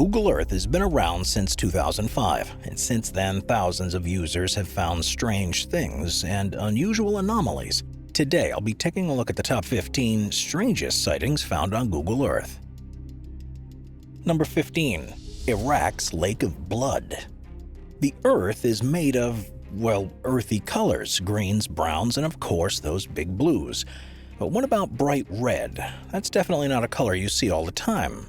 Google Earth has been around since 2005, and since then thousands of users have found strange things and unusual anomalies. Today I'll be taking a look at the top 15 strangest sightings found on Google Earth. Number 15. Iraq's Lake of Blood. The Earth is made of, well, earthy colors, greens, browns, and of course those big blues. But what about bright red? That's definitely not a color you see all the time.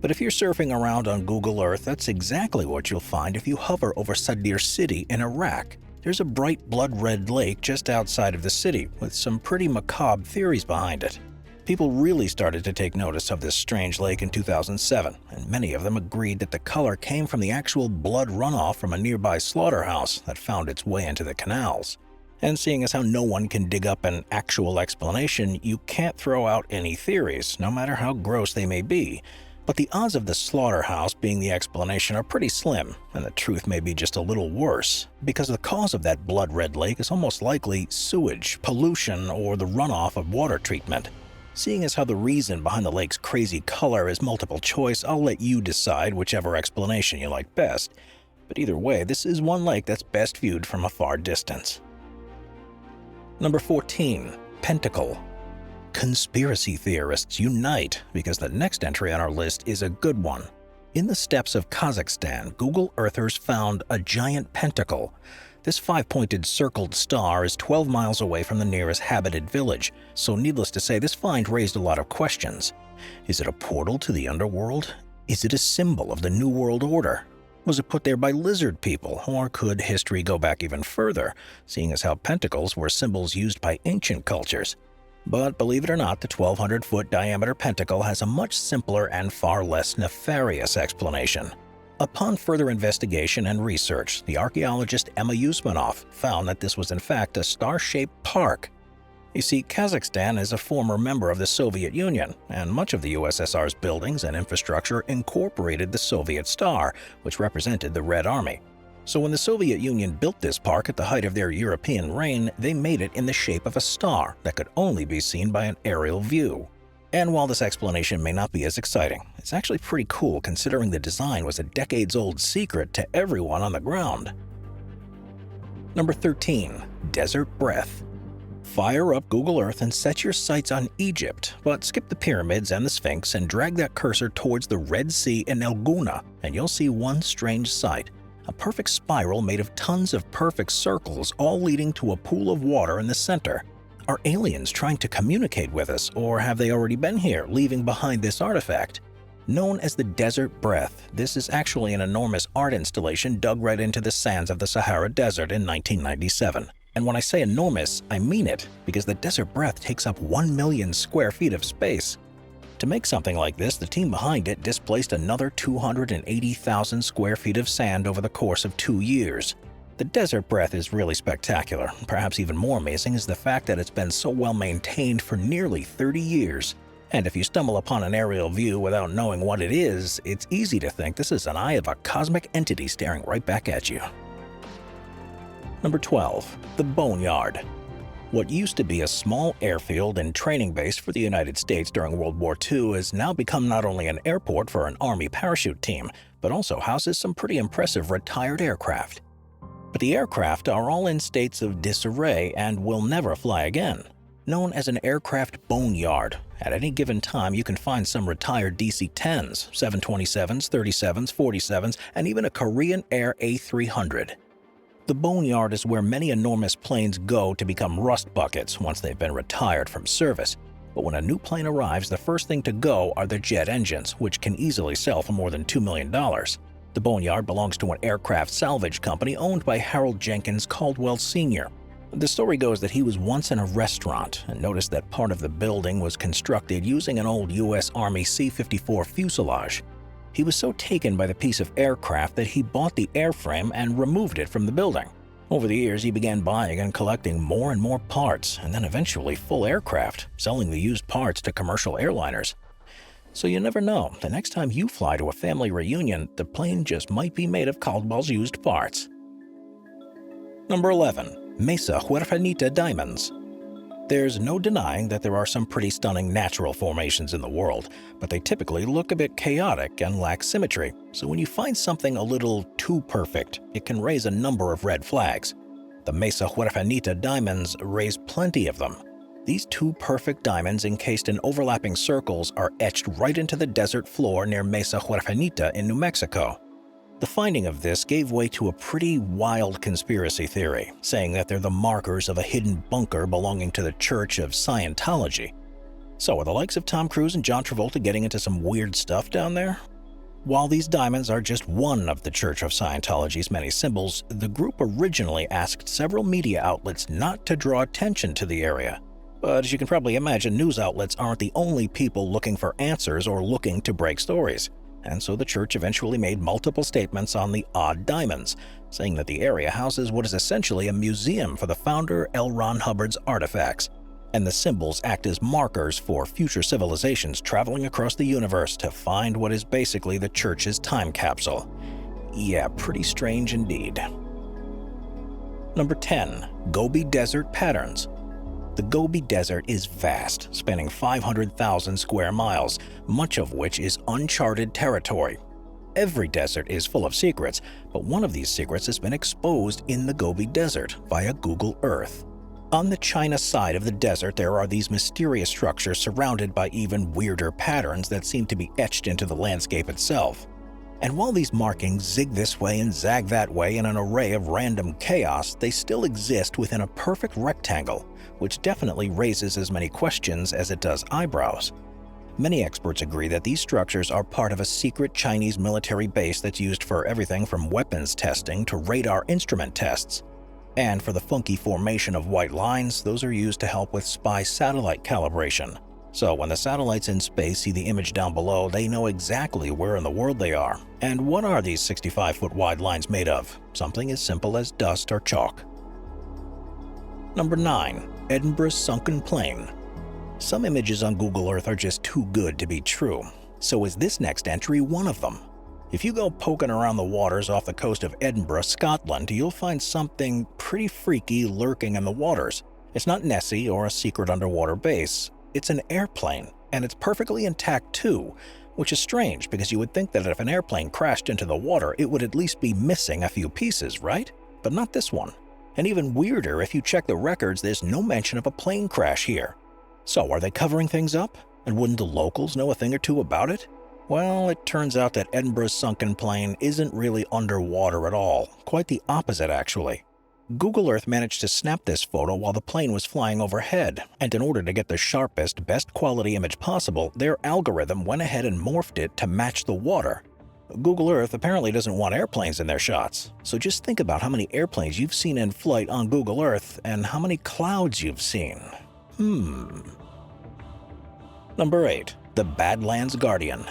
But if you're surfing around on Google Earth, that's exactly what you'll find if you hover over Sadr City in Iraq. There's a bright blood-red lake just outside of the city, with some pretty macabre theories behind it. People really started to take notice of this strange lake in 2007, and many of them agreed that the color came from the actual blood runoff from a nearby slaughterhouse that found its way into the canals. And seeing as how no one can dig up an actual explanation, you can't throw out any theories, no matter how gross they may be. But the odds of the slaughterhouse being the explanation are pretty slim, and the truth may be just a little worse, because the cause of that blood-red lake is almost likely sewage, pollution, or the runoff of water treatment. Seeing as how the reason behind the lake's crazy color is multiple choice, I'll let you decide whichever explanation you like best. But either way, this is one lake that's best viewed from a far distance. Number 14. Pentacle. Conspiracy theorists unite because the next entry on our list is a good one. In the steppes of Kazakhstan, Google Earthers found a giant pentacle. This 5-pointed circled star is 12 miles away from the nearest habited village, so needless to say, this find raised a lot of questions. Is it a portal to the underworld? Is it a symbol of the New World Order? Was it put there by lizard people, or could history go back even further, seeing as how pentacles were symbols used by ancient cultures? But believe it or not, the 1,200-foot diameter pentacle has a much simpler and far less nefarious explanation. Upon further investigation and research, the archaeologist Emma Usmanov found that this was in fact a star-shaped park. You see, Kazakhstan is a former member of the Soviet Union, and much of the USSR's buildings and infrastructure incorporated the Soviet Star, which represented the Red Army. So when the Soviet Union built this park at the height of their European reign, they made it in the shape of a star that could only be seen by an aerial view. And while this explanation may not be as exciting, it's actually pretty cool considering the design was a decades-old secret to everyone on the ground. Number 13. Desert Breath. Fire up Google Earth and set your sights on Egypt, but skip the pyramids and the Sphinx and drag that cursor towards the Red Sea in El Gouna, and you'll see one strange sight. A perfect spiral made of tons of perfect circles, all leading to a pool of water in the center. Are aliens trying to communicate with us, or have they already been here, leaving behind this artifact? Known as the Desert Breath, this is actually an enormous art installation dug right into the sands of the Sahara Desert in 1997. And when I say enormous, I mean it, because the Desert Breath takes up 1 million square feet of space. To make something like this, the team behind it displaced another 280,000 square feet of sand over the course of 2 years. The Desert Breath is really spectacular. Perhaps even more amazing is the fact that it's been so well maintained for nearly 30 years. And if you stumble upon an aerial view without knowing what it is, it's easy to think this is an eye of a cosmic entity staring right back at you. Number 12. The Boneyard. What used to be a small airfield and training base for the United States during World War II has now become not only an airport for an Army parachute team, but also houses some pretty impressive retired aircraft. But the aircraft are all in states of disarray and will never fly again. Known as an aircraft boneyard, at any given time you can find some retired DC-10s, 727s, 37s, 47s, and even a Korean Air A300. The boneyard is where many enormous planes go to become rust buckets once they've been retired from service. But when a new plane arrives, the first thing to go are the jet engines, which can easily sell for more than $2 million. The boneyard belongs to an aircraft salvage company owned by Harold Jenkins Caldwell Sr. The story goes that he was once in a restaurant and noticed that part of the building was constructed using an old U.S. Army C-54 fuselage. He was so taken by the piece of aircraft that he bought the airframe and removed it from the building. Over the years, he began buying and collecting more and more parts, and then eventually full aircraft, selling the used parts to commercial airliners. So you never know, the next time you fly to a family reunion, the plane just might be made of Caldwell's used parts. Number 11. Mesa Huerfanita Diamonds. There's no denying that there are some pretty stunning natural formations in the world, but they typically look a bit chaotic and lack symmetry, so when you find something a little too perfect, it can raise a number of red flags. The Mesa Huerfanita diamonds raise plenty of them. These two perfect diamonds encased in overlapping circles are etched right into the desert floor near Mesa Huerfanita in New Mexico. The finding of this gave way to a pretty wild conspiracy theory, saying that they're the markers of a hidden bunker belonging to the Church of Scientology. So are the likes of Tom Cruise and John Travolta getting into some weird stuff down there? While these diamonds are just one of the Church of Scientology's many symbols, the group originally asked several media outlets not to draw attention to the area. But as you can probably imagine, news outlets aren't the only people looking for answers or looking to break stories. And so the church eventually made multiple statements on the odd diamonds, saying that the area houses what is essentially a museum for the founder L. Ron Hubbard's artifacts, and the symbols act as markers for future civilizations traveling across the universe to find what is basically the church's time capsule. Yeah, pretty strange indeed. Number 10. Gobi Desert Patterns. The Gobi Desert is vast, spanning 500,000 square miles, much of which is uncharted territory. Every desert is full of secrets, but one of these secrets has been exposed in the Gobi Desert via Google Earth. On the China side of the desert, there are these mysterious structures surrounded by even weirder patterns that seem to be etched into the landscape itself. And while these markings zig this way and zag that way in an array of random chaos, they still exist within a perfect rectangle, which definitely raises as many questions as it does eyebrows. Many experts agree that these structures are part of a secret Chinese military base that's used for everything from weapons testing to radar instrument tests. And for the funky formation of white lines, those are used to help with spy satellite calibration. So when the satellites in space see the image down below, they know exactly where in the world they are. And what are these 65-foot wide lines made of? Something as simple as dust or chalk. Number 9. Edinburgh's Sunken Plain. Some images on Google Earth are just too good to be true. So is this next entry one of them? If you go poking around the waters off the coast of Edinburgh, Scotland, you'll find something pretty freaky lurking in the waters. It's not Nessie or a secret underwater base. It's an airplane, and it's perfectly intact too, which is strange because you would think that if an airplane crashed into the water, it would at least be missing a few pieces, right? But not this one. And even weirder, if you check the records, there's no mention of a plane crash here. So are they covering things up? And wouldn't the locals know a thing or two about it? Well, it turns out that Edinburgh's sunken plane isn't really underwater at all. Quite the opposite, actually. Google Earth managed to snap this photo while the plane was flying overhead, and in order to get the sharpest, best quality image possible, their algorithm went ahead and morphed it to match the water. Google Earth apparently doesn't want airplanes in their shots, so just think about how many airplanes you've seen in flight on Google Earth and how many clouds you've seen. Number 8. The Badlands Guardian.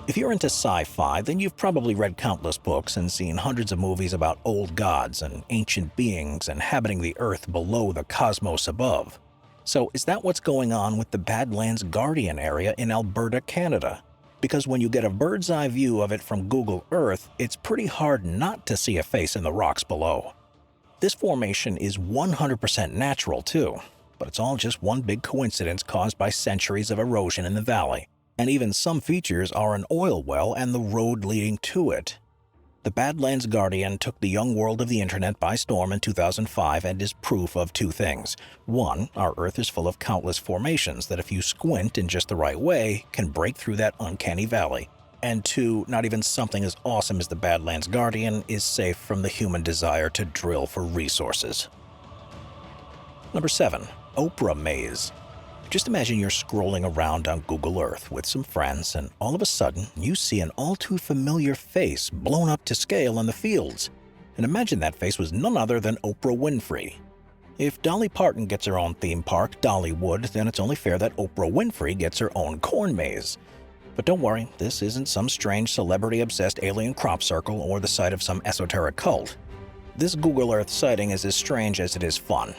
If you're into sci-fi, then you've probably read countless books and seen hundreds of movies about old gods and ancient beings inhabiting the Earth below the cosmos above. So is that what's going on with the Badlands Guardian area in Alberta, Canada? Because when you get a bird's eye view of it from Google Earth, it's pretty hard not to see a face in the rocks below. This formation is 100% natural too, but it's all just one big coincidence caused by centuries of erosion in the valley. And even some features are an oil well and the road leading to it. The Badlands Guardian took the young world of the internet by storm in 2005 and is proof of two things. One, our Earth is full of countless formations that if you squint in just the right way, can break through that uncanny valley. And two, not even something as awesome as the Badlands Guardian is safe from the human desire to drill for resources. Number 7. Oprah Maze. Just imagine you're scrolling around on Google Earth with some friends, and all of a sudden, you see an all-too-familiar face blown up to scale in the fields. And imagine that face was none other than Oprah Winfrey. If Dolly Parton gets her own theme park, Dollywood, then it's only fair that Oprah Winfrey gets her own corn maze. But don't worry, this isn't some strange celebrity-obsessed alien crop circle or the site of some esoteric cult. This Google Earth sighting is as strange as it is fun.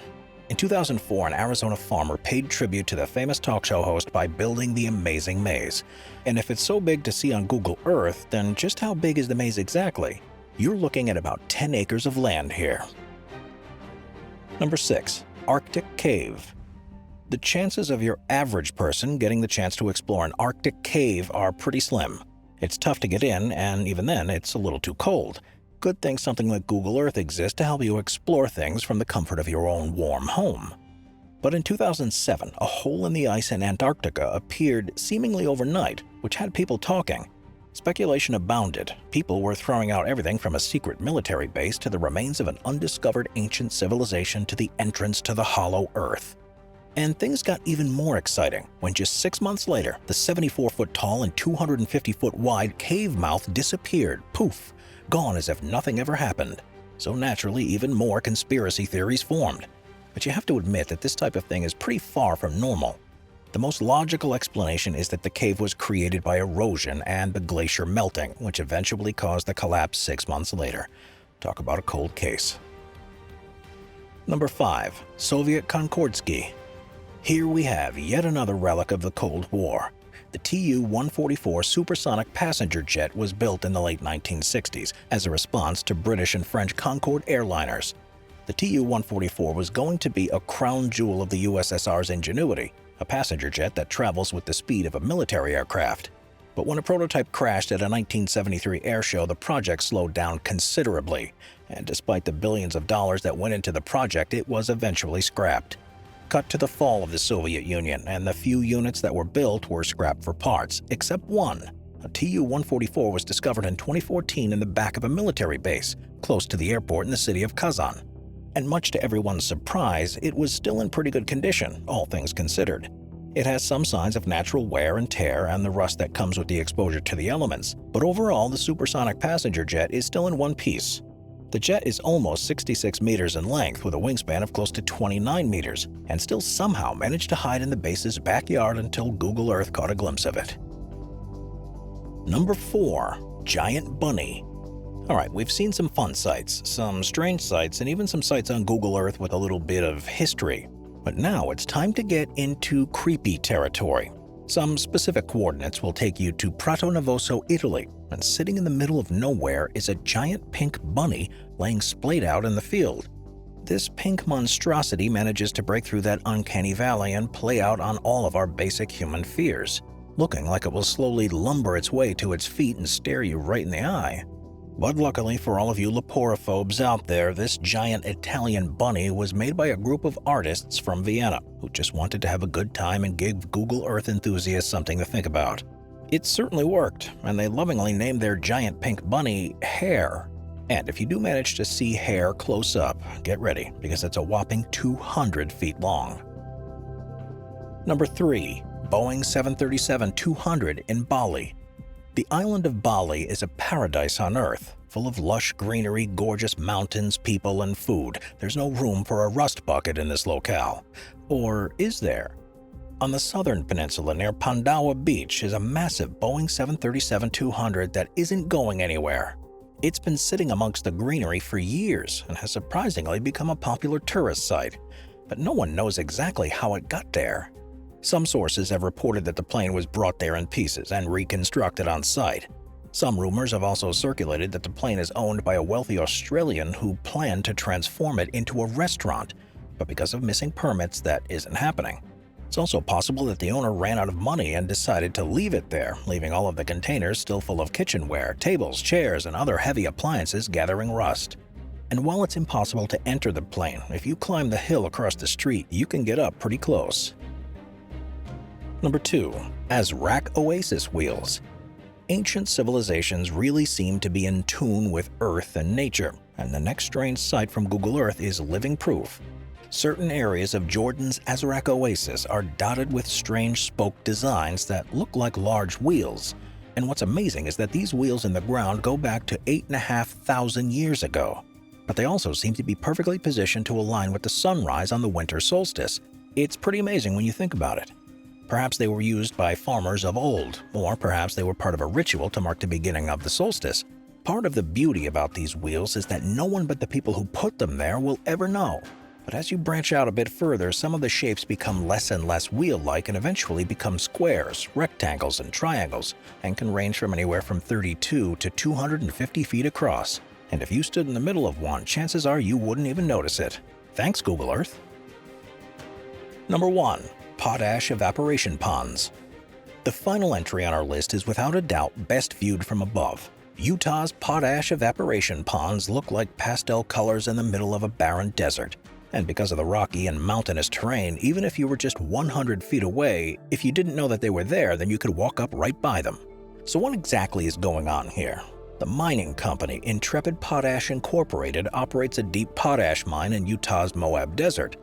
In 2004, an Arizona farmer paid tribute to the famous talk show host by building the amazing maze. And if it's so big to see on Google Earth, then just how big is the maze exactly? You're looking at about 10 acres of land here. Number 6. Arctic Cave. The chances of your average person getting the chance to explore an Arctic cave are pretty slim. It's tough to get in, and even then, it's a little too cold. Good thing something like Google Earth exists to help you explore things from the comfort of your own warm home. But in 2007, a hole in the ice in Antarctica appeared seemingly overnight, which had people talking. Speculation abounded. People were throwing out everything from a secret military base to the remains of an undiscovered ancient civilization to the entrance to the hollow Earth. And things got even more exciting when just 6 months later, the 74-foot-tall and 250-foot-wide cave mouth disappeared, poof, gone as if nothing ever happened. So naturally, even more conspiracy theories formed. But you have to admit that this type of thing is pretty far from normal. The most logical explanation is that the cave was created by erosion and the glacier melting, which eventually caused the collapse 6 months later. Talk about a cold case. Number 5. Soviet Konkordsky. Here we have yet another relic of the Cold War. The Tu-144 supersonic passenger jet was built in the late 1960s as a response to British and French Concorde airliners. The Tu-144 was going to be a crown jewel of the USSR's ingenuity, a passenger jet that travels with the speed of a military aircraft. But when a prototype crashed at a 1973 airshow, the project slowed down considerably, and despite the billions of dollars that went into the project, it was eventually scrapped. Cut to the fall of the Soviet Union, and the few units that were built were scrapped for parts, except one. A Tu-144 was discovered in 2014 in the back of a military base, close to the airport in the city of Kazan. And much to everyone's surprise, it was still in pretty good condition, all things considered. It has some signs of natural wear and tear and the rust that comes with the exposure to the elements, but overall the supersonic passenger jet is still in one piece. The jet is almost 66 meters in length with a wingspan of close to 29 meters, and still somehow managed to hide in the base's backyard until Google Earth caught a glimpse of it. Number 4. Giant Bunny. Alright, we've seen some fun sights, some strange sights, and even some sights on Google Earth with a little bit of history. But now it's time to get into creepy territory. Some specific coordinates will take you to Prato Novoso, Italy, and sitting in the middle of nowhere is a giant pink bunny laying splayed out in the field. This pink monstrosity manages to break through that uncanny valley and play out on all of our basic human fears, looking like it will slowly lumber its way to its feet and stare you right in the eye. But luckily for all of you leporophobes out there, this giant Italian bunny was made by a group of artists from Vienna who just wanted to have a good time and give Google Earth enthusiasts something to think about. It certainly worked, and they lovingly named their giant pink bunny Hair. And if you do manage to see Hair close up, get ready, because it's a whopping 200 feet long. Number 3. Boeing 737-200 in Bali. The island of Bali is a paradise on Earth, full of lush greenery, gorgeous mountains, people, and food. There's no room for a rust bucket in this locale. Or is there? On the southern peninsula near Pandawa Beach is a massive Boeing 737-200 that isn't going anywhere. It's been sitting amongst the greenery for years and has surprisingly become a popular tourist site, but no one knows exactly how it got there. Some sources have reported that the plane was brought there in pieces and reconstructed on site. Some rumors have also circulated that the plane is owned by a wealthy Australian who planned to transform it into a restaurant, but because of missing permits, that isn't happening. It's also possible that the owner ran out of money and decided to leave it there, leaving all of the containers still full of kitchenware, tables, chairs, and other heavy appliances gathering rust. And while it's impossible to enter the plane, if you climb the hill across the street, you can get up pretty close. Number 2. Azrak Oasis Wheels. Ancient civilizations really seem to be in tune with Earth and nature, and the next strange sight from Google Earth is living proof. Certain areas of Jordan's Azrak Oasis are dotted with strange spoke designs that look like large wheels. And what's amazing is that these wheels in the ground go back to 8,500 years ago. But they also seem to be perfectly positioned to align with the sunrise on the winter solstice. It's pretty amazing when you think about it. Perhaps they were used by farmers of old, or perhaps they were part of a ritual to mark the beginning of the solstice. Part of the beauty about these wheels is that no one but the people who put them there will ever know. But as you branch out a bit further, some of the shapes become less and less wheel-like and eventually become squares, rectangles, and triangles, and can range from anywhere from 32 to 250 feet across. And if you stood in the middle of one, chances are you wouldn't even notice it. Thanks, Google Earth. Number 1. potash evaporation ponds. The final entry on our list is without a doubt best viewed from above. Utah's potash evaporation ponds look like pastel colors in the middle of a barren desert. And because of the rocky and mountainous terrain, even if you were just 100 feet away, if you didn't know that they were there, then you could walk up right by them. So what exactly is going on here? The mining company, Intrepid Potash Incorporated, operates a deep potash mine in Utah's Moab Desert.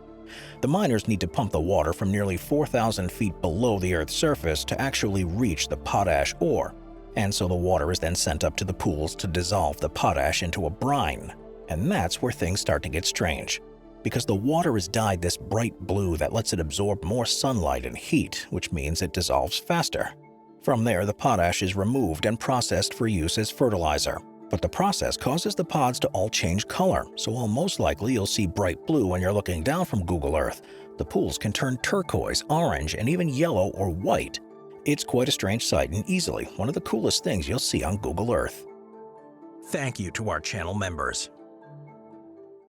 The miners need to pump the water from nearly 4,000 feet below the Earth's surface to actually reach the potash ore. And so the water is then sent up to the pools to dissolve the potash into a brine. And that's where things start to get strange, because the water is dyed this bright blue that lets it absorb more sunlight and heat, which means it dissolves faster. From there, the potash is removed and processed for use as fertilizer. But the process causes the pods to all change color, so while most likely you'll see bright blue when you're looking down from Google Earth, the pools can turn turquoise, orange, and even yellow or white. It's quite a strange sight and easily one of the coolest things you'll see on Google Earth. Thank you to our channel members.